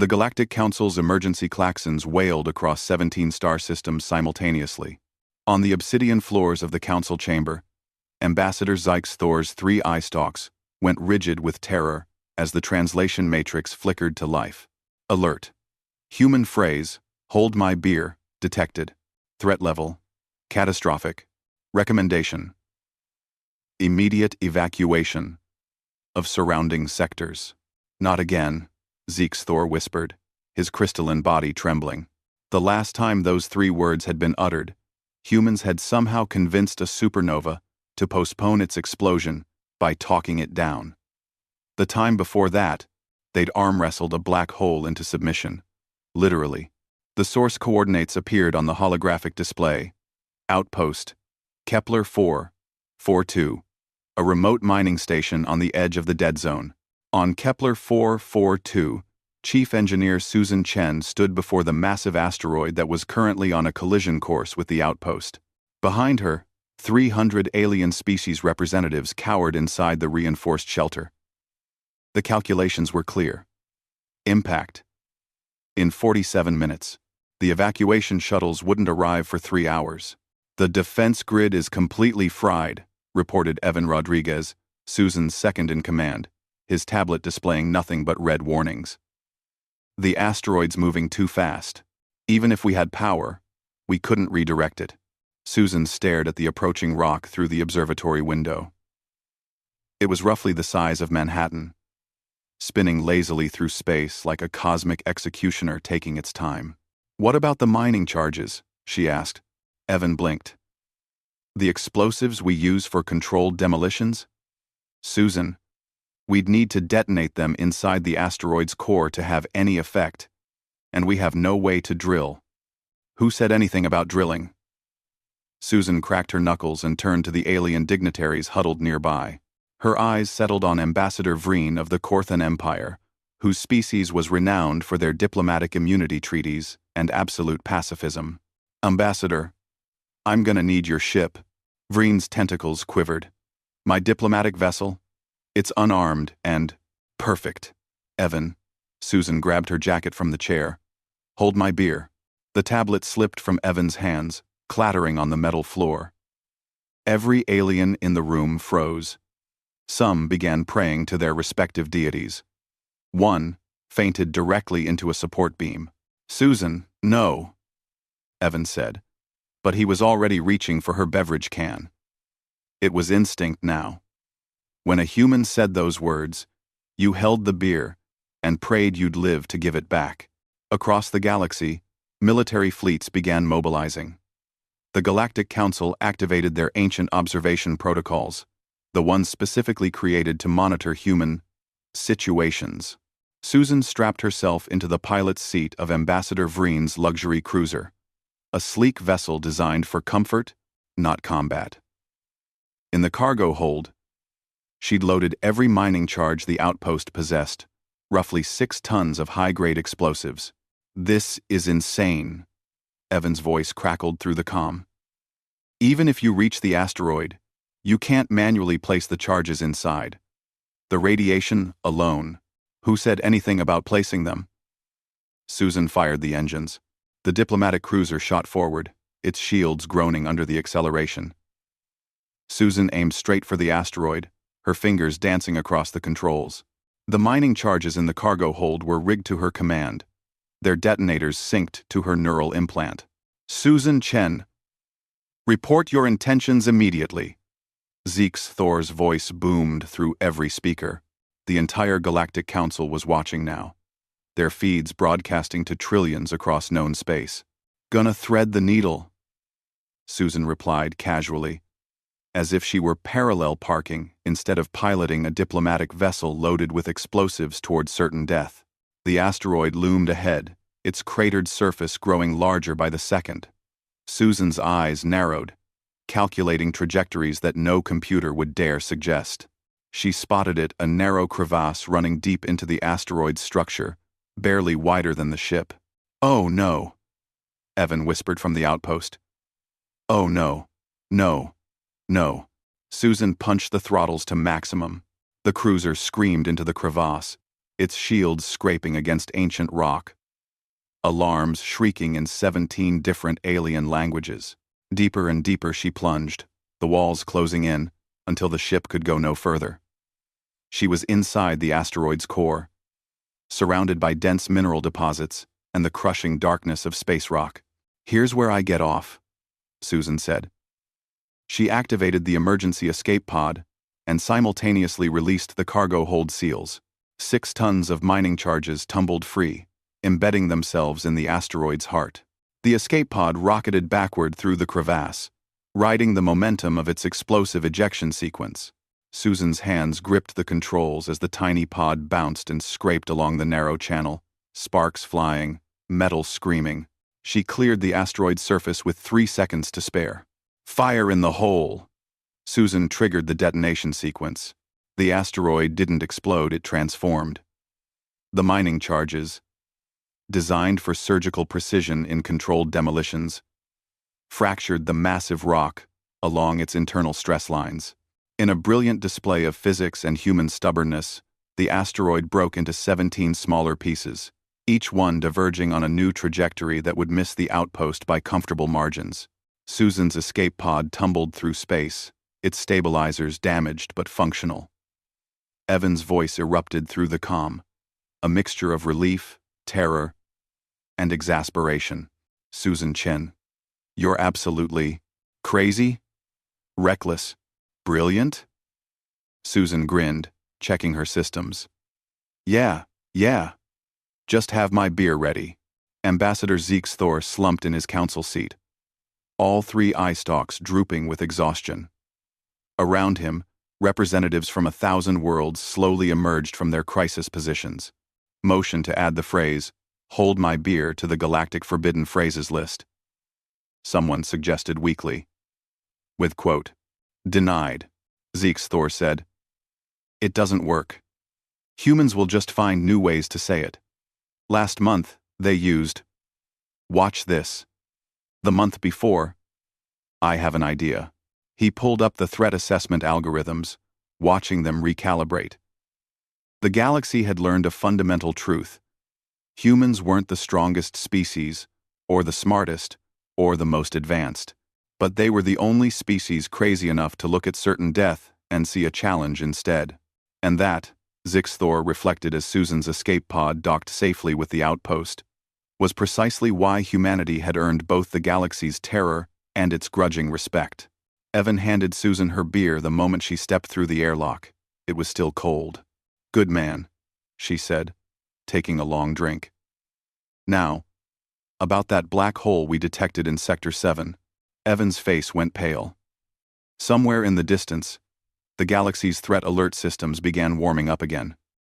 The Galactic Council's emergency klaxons wailed across 17 star systems simultaneously. On the obsidian floors of the council chamber, Ambassador Zyx Thor's 3 eye stalks went rigid with terror as the translation matrix flickered to life. Alert. Human phrase, hold my beer, detected. Threat level, catastrophic. Recommendation, immediate evacuation of surrounding sectors. Not again, Zyx Thor whispered, his crystalline body trembling. The last time those 3 words had been uttered, humans had somehow convinced a supernova to postpone its explosion by talking it down. The time before that, they'd arm-wrestled a black hole into submission. Literally. The source coordinates appeared on the holographic display. Outpost, Kepler 442, a remote mining station on the edge of the dead zone. On Kepler 442, Chief Engineer Susan Chen stood before the massive asteroid that was currently on a collision course with the outpost. Behind her, 300 alien species representatives cowered inside the reinforced shelter. The calculations were clear. Impact. In 47 minutes. The evacuation shuttles wouldn't arrive for 3 hours. The defense grid is completely fried, reported Evan Rodriguez, Susan's second-in-command, his tablet displaying nothing but red warnings. The asteroid's moving too fast. Even if we had power, we couldn't redirect it. Susan stared at the approaching rock through the observatory window. It was roughly the size of Manhattan, spinning lazily through space like a cosmic executioner taking its time. What about the mining charges? She asked. Evan blinked. The explosives we use for controlled demolitions? Susan, we'd need to detonate them inside the asteroid's core to have any effect, and we have no way to drill. Who said anything about drilling? Susan cracked her knuckles and turned to the alien dignitaries huddled nearby. Her eyes settled on Ambassador Vreen of the Korthan Empire, whose species was renowned for their diplomatic immunity treaties and absolute pacifism. Ambassador, I'm gonna need your ship. Vreen's tentacles quivered. My diplomatic vessel? It's unarmed and perfect. Evan. Susan grabbed her jacket from the chair. Hold my beer. The tablet slipped from Evan's hands, clattering on the metal floor. Every alien in the room froze. Some began praying to their respective deities. One fainted directly into a support beam. Susan, no, Evan said, but he was already reaching for her beverage can. It was instinct now. When a human said those words, you held the beer and prayed you'd live to give it back. Across the galaxy, military fleets began mobilizing. The Galactic Council activated their ancient observation protocols, the ones specifically created to monitor human situations. Susan strapped herself into the pilot's seat of Ambassador Vreen's luxury cruiser, a sleek vessel designed for comfort, not combat. In the cargo hold, she'd loaded every mining charge the outpost possessed, roughly 6 tons of high-grade explosives. This is insane, Evan's voice crackled through the comm. Even if you reach the asteroid, you can't manually place the charges inside. The radiation alone. Who said anything about placing them? Susan fired the engines. The diplomatic cruiser shot forward, its shields groaning under the acceleration. Susan aimed straight for the asteroid, her fingers dancing across the controls. The mining charges in the cargo hold were rigged to her command, their detonators synced to her neural implant. Susan Chen, report your intentions immediately. Zyx Thor's voice boomed through every speaker. The entire Galactic Council was watching now, their feeds broadcasting to trillions across known space. Gonna thread the needle, Susan replied casually, as if she were parallel parking instead of piloting a diplomatic vessel loaded with explosives toward certain death. The asteroid loomed ahead, its cratered surface growing larger by the second. Susan's eyes narrowed, calculating trajectories that no computer would dare suggest. She spotted it, a narrow crevasse running deep into the asteroid's structure, barely wider than the ship. Oh no, Evan whispered from the outpost. Oh no, no, no. Susan punched the throttles to maximum. The cruiser screamed into the crevasse, its shields scraping against ancient rock, alarms shrieking in 17 different alien languages. Deeper and deeper she plunged, the walls closing in, until the ship could go no further. She was inside the asteroid's core, surrounded by dense mineral deposits and the crushing darkness of space rock. "Here's where I get off," Susan said. She activated the emergency escape pod and simultaneously released the cargo hold seals. 6 tons of mining charges tumbled free, embedding themselves in the asteroid's heart. The escape pod rocketed backward through the crevasse, riding the momentum of its explosive ejection sequence. Susan's hands gripped the controls as the tiny pod bounced and scraped along the narrow channel, sparks flying, metal screaming. She cleared the asteroid's surface with 3 seconds to spare. "Fire in the hole!" Susan triggered the detonation sequence. The asteroid didn't explode, it transformed. The mining charges, designed for surgical precision in controlled demolitions, fractured the massive rock along its internal stress lines. In a brilliant display of physics and human stubbornness, the asteroid broke into 17 smaller pieces, each one diverging on a new trajectory that would miss the outpost by comfortable margins. Susan's escape pod tumbled through space, its stabilizers damaged but functional. Evan's voice erupted through the comm, a mixture of relief, terror, and exasperation. "Susan Chen, you're absolutely crazy? Reckless? Brilliant?" Susan grinned, checking her systems. Yeah. Just have my beer ready." Ambassador Thor slumped in his council seat, all 3 eye stalks drooping with exhaustion. Around him, representatives from 1,000 worlds slowly emerged from their crisis positions, motioned to add the phrase, "Hold my beer," to the galactic forbidden phrases list. Someone suggested weakly. With quote, "Denied," Thor said. "It doesn't work. Humans will just find new ways to say it. Last month, they used, watch this. The month before, I have an idea." He pulled up the threat assessment algorithms, watching them recalibrate. The galaxy had learned a fundamental truth. Humans weren't the strongest species, or the smartest, or the most advanced. But they were the only species crazy enough to look at certain death and see a challenge instead. And that, Thor reflected as Susan's escape pod docked safely with the outpost, was precisely why humanity had earned both the galaxy's terror and its grudging respect. Evan handed Susan her beer the moment she stepped through the airlock. It was still cold. "Good man," she said, taking a long drink. "Now, about that black hole we detected in Sector 7. Evan's face went pale. Somewhere in the distance, the galaxy's threat alert systems began warming up again.